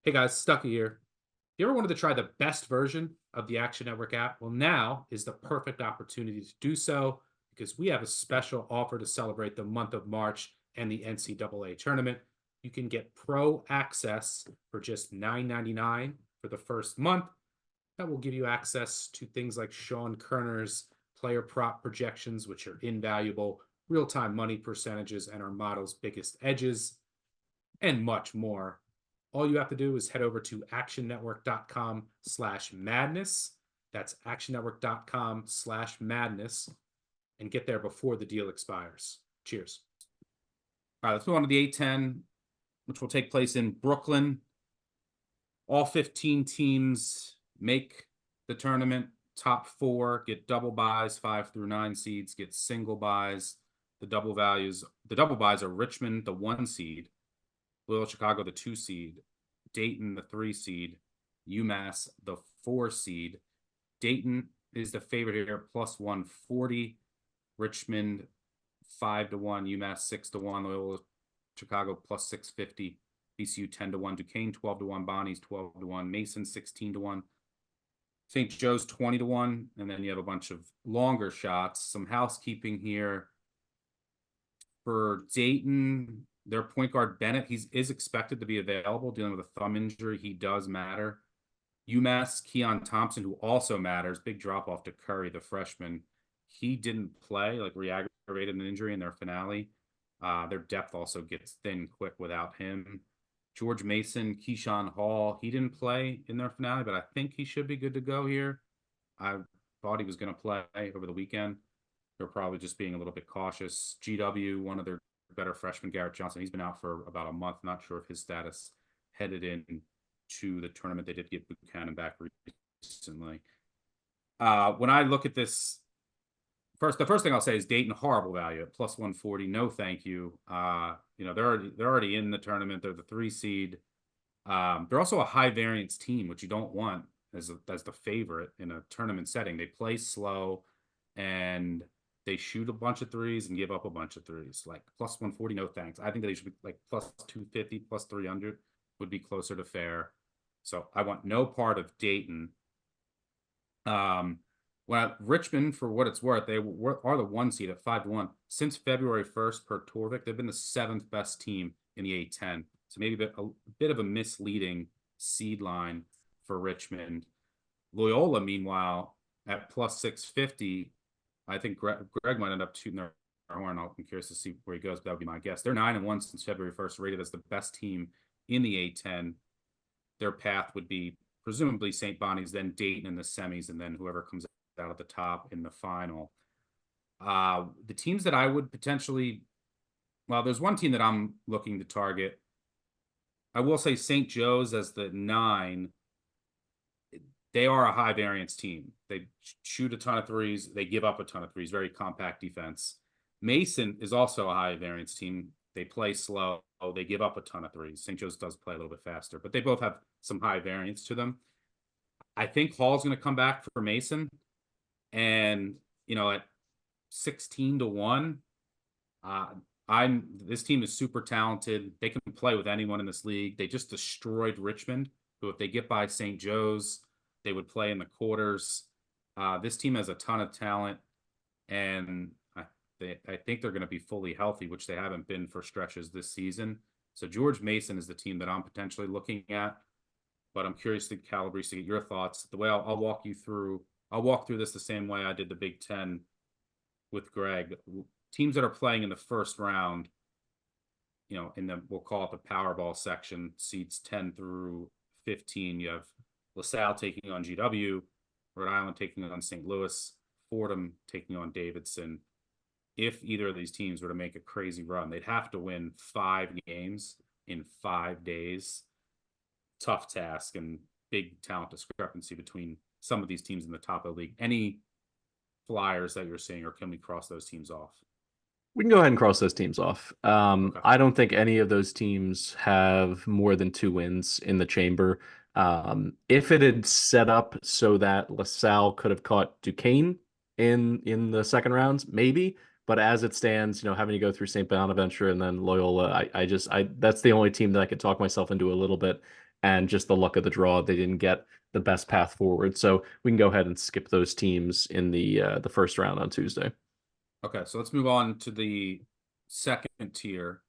Hey guys, Stucky here. You ever wanted to try the best version of the Action Network app? Well, now is the perfect opportunity to do so because we have a special offer to celebrate the month of March and the NCAA tournament. You can get pro access for just $9.99 for the first month. That will give you access to things like Sean Kerner's player prop projections, which are invaluable, real-time money percentages, and our model's biggest edges, and much more. All you have to do is head over to actionnetwork.com/madness. That's actionnetwork.com/madness and get there before the deal expires. Cheers. All right, let's move on to the A-10, which will take place in Brooklyn. All 15 teams make the tournament. Top 4 get double buys. 5 through 9 seeds get single buys. The double buys are Richmond, the 1 seed, Loyola Chicago, the 2 seed, Dayton, the 3 seed, UMass, the 4 seed. Dayton is the favorite here, plus 140. Richmond, 5-1. UMass, 6-1. Loyola Chicago, plus 650. VCU, 10-1. Duquesne, 12-1. Bonnie's, 12-1. Mason, 16-1. St. Joe's, 20-1. And then you have a bunch of longer shots. Some housekeeping here. For Dayton, their point guard, Bennett, is expected to be available, dealing with a thumb injury. He does matter. UMass, Keon Thompson, who also matters. Big drop-off to Curry, the freshman. He didn't play, re-aggravated an injury in their finale. Their depth also gets thin quick without him. George Mason, Keyshawn Hall, he didn't play in their finale, but I think he should be good to go here. I thought he was going to play over the weekend. They're probably just being a little bit cautious. GW, one of their better freshmen, Garrett Johnson, he's been out for about a month. Not sure if his status headed in to the tournament. They did get Buchanan back recently. When I look at this, the first thing I'll say is Dayton, horrible value at plus 140. No, thank you. They're already in the tournament. They're the 3 seed. They're also a high variance team, which you don't want as the favorite in a tournament setting. They play slow and they shoot a bunch of threes and give up a bunch of threes. Like plus 140, no thanks. I think they should be like plus 250, plus 300 would be closer to fair. So I want no part of Dayton. Richmond, for what it's worth, they are the 1 seed at 5-1. Since February 1st per Torvik, they've been the 7th best team in the A-10. So maybe a bit of a misleading seed line for Richmond. Loyola, meanwhile, at plus 650, I think Greg might end up shooting their horn. I'm curious to see where he goes, but that would be my guess. They're 9-1 since February 1st, rated as the best team in the A-10. Their path would be presumably St. Bonnie's, then Dayton in the semis, and then whoever comes out at the top in the final. The teams that I would potentially, there's one team that I'm looking to target. I will say St. Joe's as the 9. They are a high variance team. They shoot a ton of threes. They give up a ton of threes. Very compact defense. Mason is also a high variance team. They play slow. They give up a ton of threes. St. Joe's does play a little bit faster, but they both have some high variance to them. I think Hall's going to come back for Mason. And, at 16-1, this team is super talented. They can play with anyone in this league. They just destroyed Richmond, who if they get by St. Joe's, they would play in the quarters. This team has a ton of talent, and I think they're going to be fully healthy, which they haven't been for stretches this season. So George Mason is the team that I'm potentially looking at, but I'm curious to Calabrese to get your thoughts. The way I'll walk through this the same way I did the Big Ten with Greg. Teams that are playing in the first round, we'll call it the Powerball section, seeds 10 through 15. You have LaSalle taking on GW, Rhode Island taking on St. Louis, Fordham taking on Davidson. If either of these teams were to make a crazy run, they'd have to win 5 games in 5 days. Tough task and big talent discrepancy between some of these teams in the top of the league. Any flyers that you're seeing, or can we cross those teams off? We can go ahead and cross those teams off. Okay. I don't think any of those teams have more than 2 wins in the chamber. If it had set up so that LaSalle could have caught Duquesne in the second rounds, maybe. But as it stands, having to go through St. Bonaventure and then Loyola, I that's the only team that I could talk myself into a little bit and just the luck of the draw, they didn't get the best path forward. So we can go ahead and skip those teams in the first round on Tuesday. Okay, so let's move on to the second tier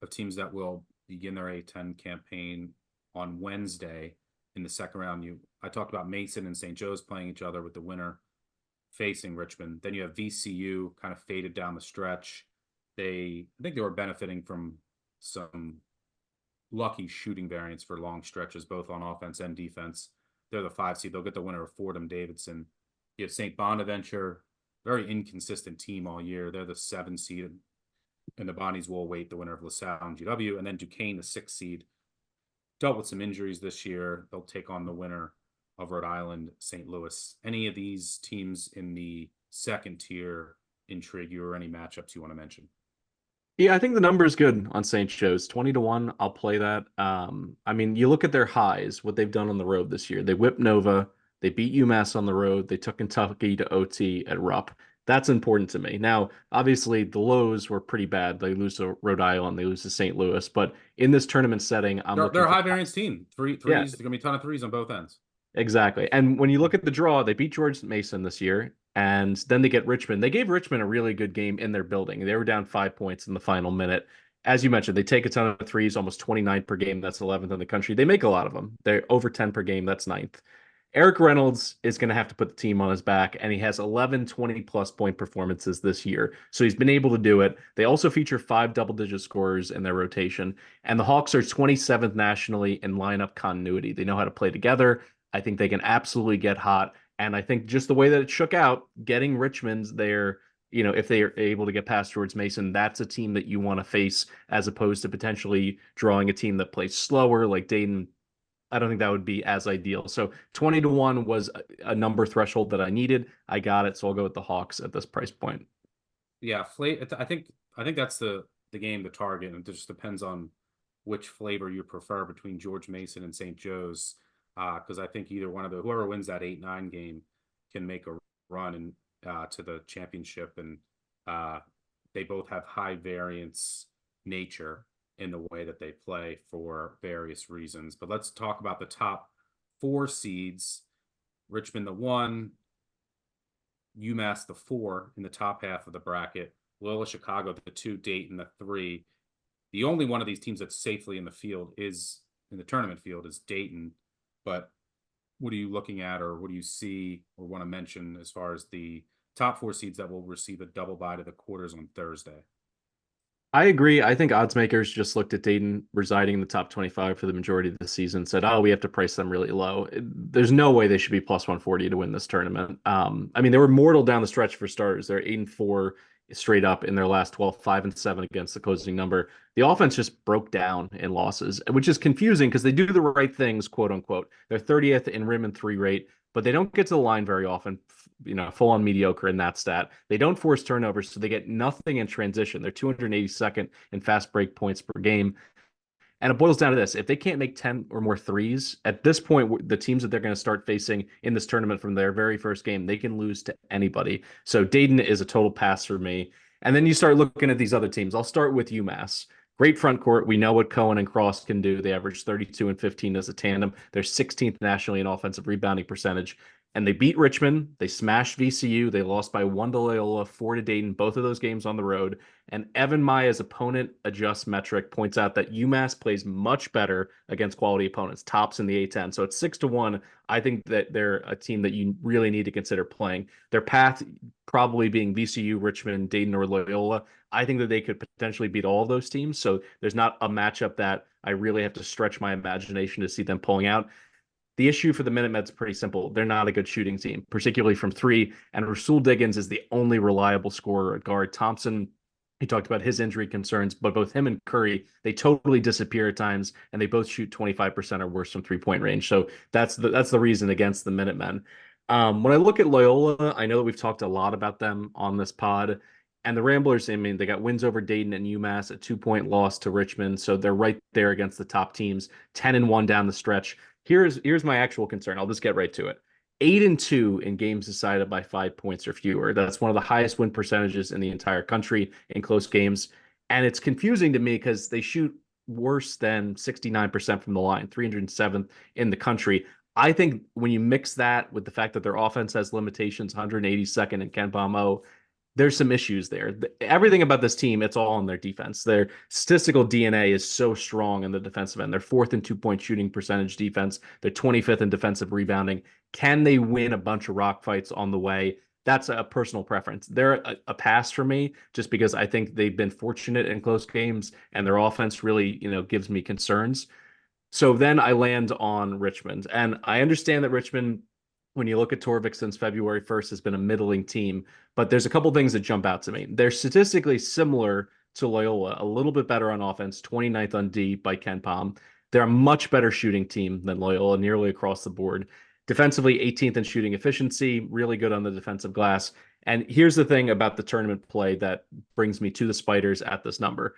of teams that will begin their A-10 campaign on Wednesday in the second round. I talked about Mason and St. Joe's playing each other with the winner facing Richmond. Then you have VCU kind of faded down the stretch. I think they were benefiting from some lucky shooting variance for long stretches, both on offense and defense. They're the 5 seed. They'll get the winner of Fordham Davidson. You have St. Bonaventure, very inconsistent team all year. They're the 7 seed, and the Bonnies will await the winner of LaSalle and GW. And then Duquesne, the 6 seed, dealt with some injuries this year. They'll take on the winner of Rhode Island, St. Louis. Any of these teams in the second tier intrigue you, or any matchups you want to mention? Yeah, I think the number is good on St. Joe's. 20-1, I'll play that. I mean, you look at their highs, what they've done on the road this year. They whipped Nova, they beat UMass on the road, they took Kentucky to OT at Rupp. That's important to me. Now, obviously, the lows were pretty bad. They lose to Rhode Island, they lose to St. Louis. But in this tournament setting, They're a high variance team. Threes, yeah, there's gonna be a ton of threes on both ends. exactly. And when you look at the draw, they beat George Mason this year, and then they get Richmond. They gave Richmond a really good game in their building. They were down 5 points in the final minute. As you mentioned, they take a ton of threes, almost 29 per game. That's 11th in the country. They make a lot of them. They're over 10 per game. That's ninth. Eric Reynolds is going to have to put the team on his back, and he has 11 20-plus point performances this year. So he's been able to do it. They also feature 5 double-digit scorers in their rotation, and the Hawks are 27th nationally in lineup continuity. They know how to play together. I think they can absolutely get hot. And I think just the way that it shook out, getting Richmond's there, if they are able to get past George Mason, that's a team that you want to face as opposed to potentially drawing a team that plays slower like Dayton. I don't think that would be as ideal. So 20-1 was a number threshold that I needed. I got it. So I'll go with the Hawks at this price point. Yeah, I think that's the game to target, and it just depends on which flavor you prefer between George Mason and St. Joe's. Because I think either one of whoever wins that 8-9 game can make a run to the championship, and they both have high variance nature in the way that they play for various reasons. But let's talk about the top 4 seeds. Richmond the 1, UMass the 4 in the top half of the bracket, Loyola Chicago the 2, Dayton the 3. The only one of these teams that's safely in the tournament field is Dayton. But what are you looking at, or what do you see or want to mention as far as the top 4 seeds that will receive a double bye to the quarters on Thursday? I agree. I think odds makers just looked at Dayton residing in the top 25 for the majority of the season, said, oh, we have to price them really low. There's no way they should be plus 140 to win this tournament. I mean, they were mortal down the stretch for starters. They're 8-4 straight up in their last 12, 5-7 against the closing number. The offense just broke down in losses, which is confusing because they do the right things, quote unquote. They're 30th in rim and 3 rate, but they don't get to the line very often. Full on mediocre in that stat. They don't force turnovers, so they get nothing in transition. They're 282nd in fast break points per game. And it boils down to this. If they can't make 10 or more threes, at this point, the teams that they're going to start facing in this tournament from their very first game, they can lose to anybody. So Dayton is a total pass for me. And then you start looking at these other teams. I'll start with UMass. Great front court. We know what Cohen and Cross can do. They average 32 and 15 as a tandem. They're 16th nationally in offensive rebounding percentage. And they beat Richmond. They smashed VCU. They lost by 1 to Loyola, 4 to Dayton, both of those games on the road. And Evan Maya's opponent adjust metric points out that UMass plays much better against quality opponents, tops in the A-10. So it's 6-1. I think that they're a team that you really need to consider playing. Their path probably being VCU, Richmond, Dayton, or Loyola. I think that they could potentially beat all of those teams. So there's not a matchup that I really have to stretch my imagination to see them pulling out. The issue for the Minutemen's pretty simple. They're not a good shooting team, particularly from 3. And Rasul Diggins is the only reliable scorer at guard. Thompson, he talked about his injury concerns, but both him and Curry, they totally disappear at times, and they both shoot 25% or worse from 3-point range. So that's the reason against the Minutemen. When I look at Loyola, I know that we've talked a lot about them on this pod. And the Ramblers, I mean, they got wins over Dayton and UMass, a 2-point loss to Richmond. So they're right there against the top teams, 10-1 down the stretch. Here's my actual concern. I'll just get right to it. 8-2 in games decided by 5 points or fewer. That's one of the highest win percentages in the entire country in close games. And it's confusing to me because they shoot worse than 69% from the line, 307th in the country. I think when you mix that with the fact that their offense has limitations, 182nd in Ken Palmo, there's some issues there. Everything about this team, it's all on their defense. Their statistical DNA is so strong in the defensive end. They're fourth in 2-point shooting percentage defense. They're 25th in defensive rebounding. Can they win a bunch of rock fights on the way? That's a personal preference. They're a pass for me just because I think they've been fortunate in close games and their offense really, gives me concerns. So then I land on Richmond. And I understand that Richmond, when you look at Torvik since February 1st, has been a middling team. But there's a couple things that jump out to me. They're statistically similar to Loyola, a little bit better on offense, 29th on D by Ken Palm. They're a much better shooting team than Loyola, nearly across the board. Defensively, 18th in shooting efficiency, really good on the defensive glass. And here's the thing about the tournament play that brings me to the Spiders at this number.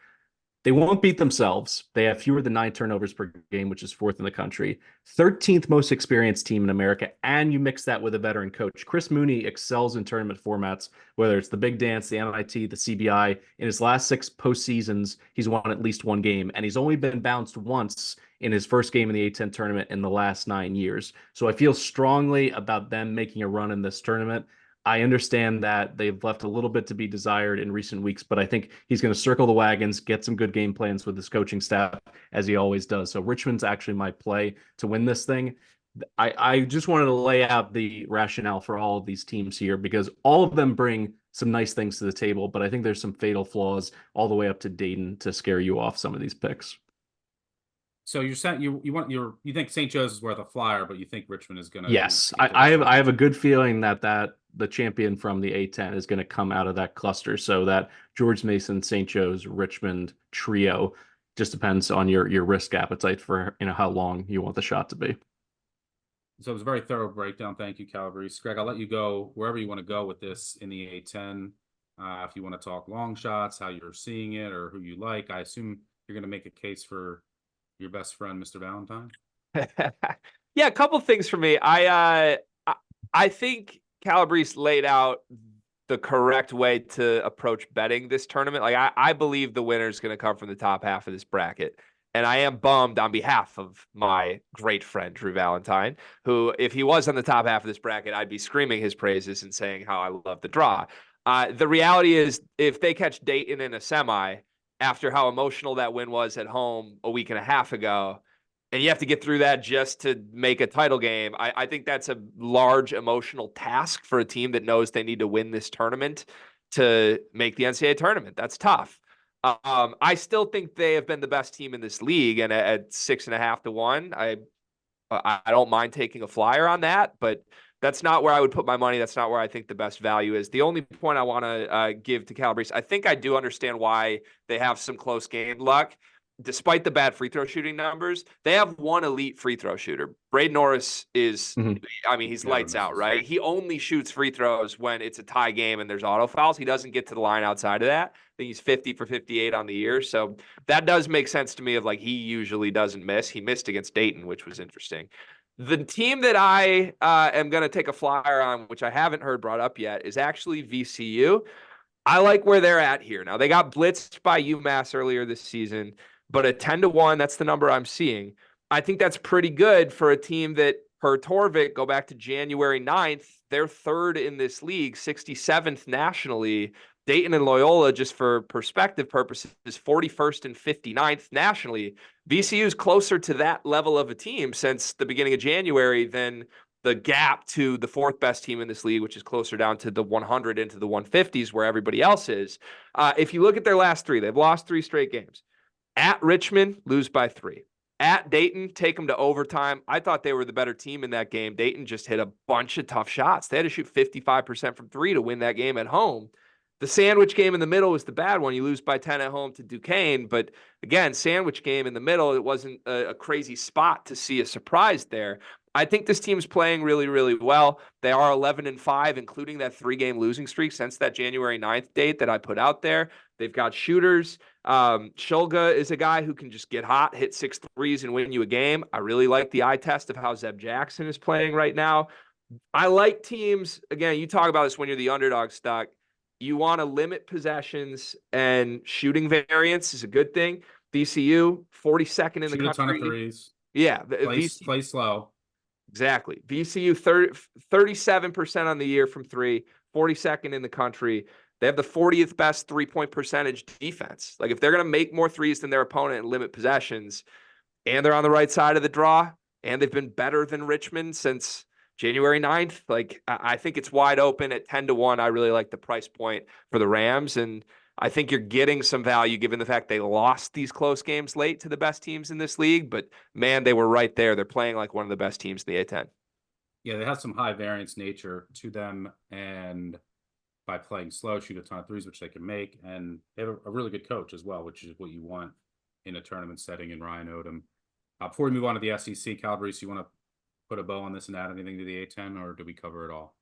They won't beat themselves. They have fewer than 9 turnovers per game, which is fourth in the country. 13th most experienced team in America, and you mix that with a veteran coach. Chris Mooney excels in tournament formats, whether it's the Big Dance, the NIT, the CBI. In his last 6 postseasons, he's won at least 1 game, and he's only been bounced once in his first game in the A-10 tournament in the last 9 years. So I feel strongly about them making a run in this tournament. I understand that they've left a little bit to be desired in recent weeks, but I think he's going to circle the wagons, get some good game plans with his coaching staff, as he always does. So Richmond's actually my play to win this thing. I just wanted to lay out the rationale for all of these teams here because all of them bring some nice things to the table, but I think there's some fatal flaws all the way up to Dayton to scare you off some of these picks. So you're saying you think St. Joe's is worth a flyer, but you think Richmond is going to? Yes, I have a good feeling that the champion from the A-10 is going to come out of that cluster. So that George Mason, St. Joe's, Richmond trio just depends on your risk appetite for how long you want the shot to be. So it was a very thorough breakdown. Thank you, Calabrese. Greg, I'll let you go wherever you want to go with this in the A-10. If you want to talk long shots, how you're seeing it, or who you like, I assume you're going to make a case for your best friend, Mr. Valentine. Yeah, a couple things for me. I think Calabrese laid out the correct way to approach betting this tournament. Like I believe the winner is going to come from the top half of this bracket. And I am bummed on behalf of my great friend, Drew Valentine, who, if he was on the top half of this bracket, I'd be screaming his praises and saying how I love the draw. The reality is, if they catch Dayton in a semi, after how emotional that win was at home a week and a half ago, and you have to get through that just to make a title game, I think that's a large emotional task for a team that knows they need to win this tournament to make the NCAA tournament. That's tough. I still think they have been the best team in this league, and at 6.5 to 1, I don't mind taking a flyer on that, but that's not where I would put my money. That's not where I think the best value is. The only point I want to give to Calabrese, I think I do understand why they have some close game luck. Despite the bad free throw shooting numbers, they have one elite free throw shooter. Braden Norris is, he's lights out, right? He only shoots free throws when it's a tie game and there's auto fouls. He doesn't get to the line outside of that. I think he's 50 for 58 on the year. So that does make sense to me of he usually doesn't miss. He missed against Dayton, which was interesting. The team that I am going to take a flyer on, which I haven't heard brought up yet, is actually VCU. I like where they're at here. Now, they got blitzed by UMass earlier this season, but at 10 to 1, that's the number I'm seeing. I think that's pretty good for a team that, per Torvik, go back to January 9th, they're third in this league, 67th nationally. Dayton and Loyola, just for perspective purposes, is 41st and 59th nationally. VCU is closer to that level of a team since the beginning of January than the gap to the 4th best team in this league, which is closer down to the 100 into the 150s where everybody else is. If you look at their last 3, they've lost 3 straight games. At Richmond, lose by 3. At Dayton, take them to overtime. I thought they were the better team in that game. Dayton just hit a bunch of tough shots. They had to shoot 55% from 3 to win that game at home. The sandwich game in the middle was the bad one. You lose by 10 at home to Duquesne. But again, sandwich game in the middle, it wasn't a crazy spot to see a surprise there. I think this team's playing really, really well. They are 11-5, including that 3-game losing streak since that January 9th date that I put out there. They've got shooters. Shulga is a guy who can just get hot, hit 6 threes, and win you a game. I really like the eye test of how Zeb Jackson is playing right now. I like teams, again, you talk about this when you're the underdog stock. You want to limit possessions, and shooting variance is a good thing. VCU, 42nd in Shoot the a ton of country. threes. Yeah, Play slow. Exactly. VCU 37% on the year from three, 42nd in the country. They have the 40th best 3-point percentage defense. Like if they're going to make more threes than their opponent and limit possessions, and they're on the right side of the draw, and they've been better than Richmond since January 9th. Like I think it's wide open at 10-1. I really like the price point for the Rams. And I think you're getting some value given the fact they lost these close games late to the best teams in this league. But man, they were right there. They're playing like one of the best teams in the A-10. Yeah, they have some high variance nature to them. And by playing slow, shoot a ton of threes, which they can make. And they have a really good coach as well, which is what you want in a tournament setting in Ryan Odom. Before we move on to the SEC, Calabrese, you want to put a bow on this and add anything to the A-10, or do we cover it all?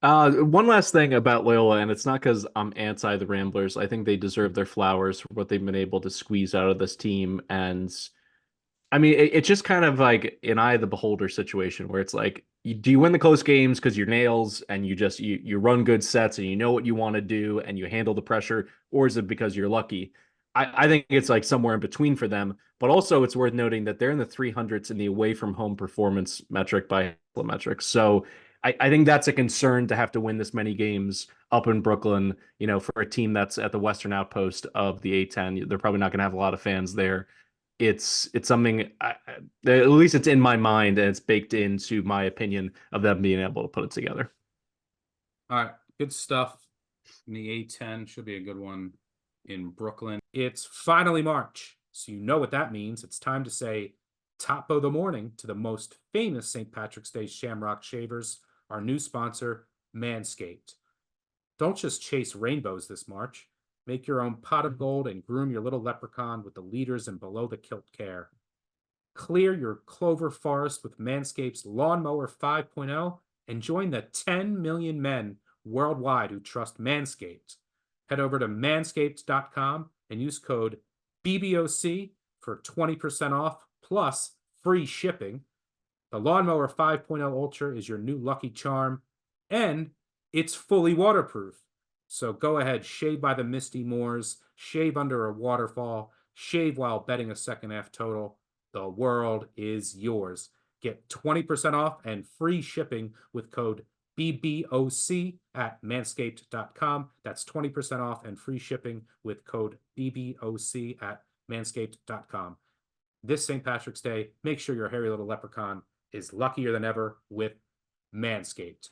One last thing about Loyola, and it's not because I'm anti the Ramblers. I think they deserve their flowers for what they've been able to squeeze out of this team. And I mean, it's just kind of like an eye of the beholder situation where it's like, do you win the close games because you're nails and you run good sets and you know what you want to do and you handle the pressure, or is it because you're lucky? I think it's like somewhere in between for them. But also, it's worth noting that they're in the 300s in the away from home performance metric by metrics. So I think that's a concern to have to win this many games up in Brooklyn, for a team that's at the Western outpost of the A-10. They're probably not going to have a lot of fans there. It's something, at least it's in my mind, and it's baked into my opinion of them being able to put it together. All right, good stuff. In the A-10 should be a good one in Brooklyn. It's finally March, so you know what that means. It's time to say top of the morning to the most famous St. Patrick's Day Shamrock Shavers, our new sponsor, Manscaped. Don't just chase rainbows this March. Make your own pot of gold and groom your little leprechaun with the leaders in below-the-kilt care. Clear your clover forest with Manscaped's Lawnmower 5.0 and join the 10 million men worldwide who trust Manscaped. Head over to manscaped.com and use code BBOC for 20% off plus free shipping. The Lawnmower 5.0 Ultra is your new lucky charm, and it's fully waterproof. So go ahead, shave by the misty moors, shave under a waterfall, shave while betting a second half total. The world is yours. Get 20% off and free shipping with code BBOC at manscaped.com. That's 20% off and free shipping with code BBOC at manscaped.com. This St. Patrick's Day, make sure your hairy little leprechaun is luckier than ever with Manscaped.